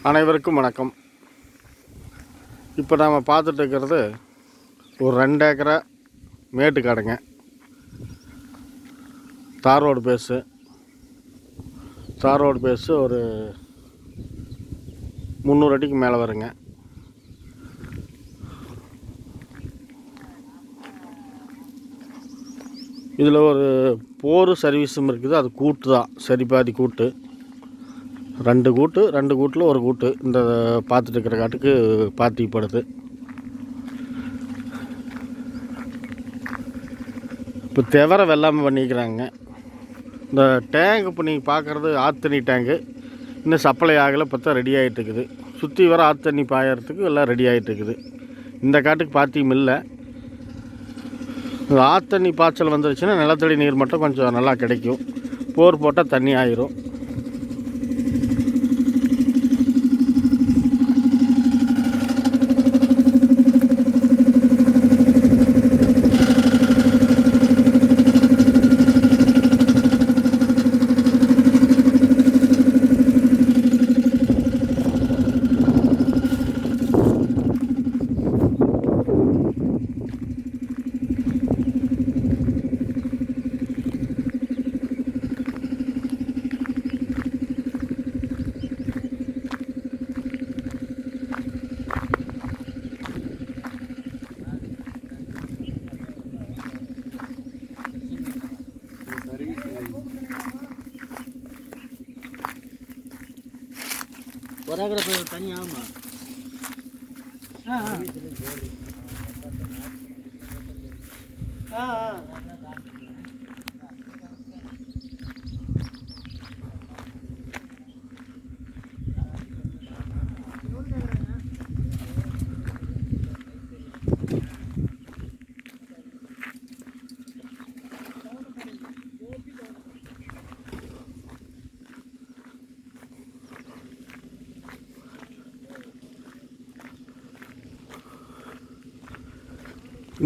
அனைவருக்கும் வணக்கம். இப்போ நாம் பார்த்துட்டு இருக்கிறது ஒரு 2 ஏக்கரா மேட்டு காடுங்க. தார் ரோடு பேஸு ஒரு 300 அடிக்கு மேலே வருங்க. இதில் ஒரு போர் சர்வீஸும் இருக்குது. அது கூட்டு தான், சரி பாதி கூட்டு. 2 கூட்டில் ஒரு கூட்டு இந்த பார்த்துட்டு இருக்கிற காட்டுக்கு பாத்திப்படுது. இப்போ தெவரை வெள்ளாமை பண்ணிக்கிறாங்க. இந்த டேங்க் இப்போ நீங்கள் பார்க்குறது ஆற்று டேங்கு இன்னும் சப்ளை ஆகலை, இப்போ தான் ரெடி ஆகிட்டு இருக்குது. சுற்றி வர ஆற்று தண்ணி பாயறதுக்கு எல்லாம் ரெடி ஆகிட்டு இருக்குது. இந்த காட்டுக்கு பாத்தியும் இல்லை. ஆற்று தண்ணி பாய்ச்சல் வந்துருச்சுன்னா நிலத்தடி நீர் மட்டும் கொஞ்சம் நல்லா கிடைக்கும். போர் போட்டால் தண்ணி ஆயிரும். ஒரு ஏக்கரை தண்ணி ஆகுமா?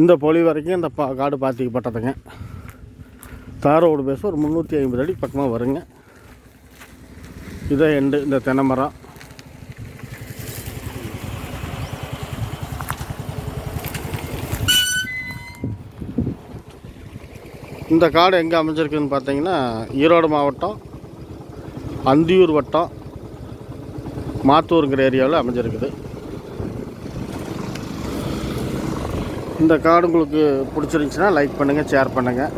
இந்த பொலி வரைக்கும் இந்த காடு பாத்திக்கப்பட்டதுங்க. தார் ரோடு பேச ஒரு 350 அடி பக்கமாக வருங்க. இதை இந்த தென்னை மரம். இந்த காடு எங்கே அமைஞ்சிருக்குதுன்னு பார்த்தீங்கன்னா ஈரோடு மாவட்டம் அந்தியூர் வட்டம் மாத்தூருங்கிற ஏரியாவில் அமைஞ்சிருக்குது. இந்த காடு உங்களுக்கு பிடிச்சிருந்துச்சின்னா லைக் பண்ணுங்கள், ஷேர் பண்ணுங்கள்.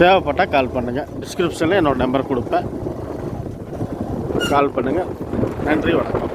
தேவைப்பட்டால் கால் பண்ணுங்கள். டிஸ்கிரிப்ஷனில் என்னோடய நம்பர் கொடுப்பேன். கால் பண்ணுங்கள். நன்றி, வணக்கம்.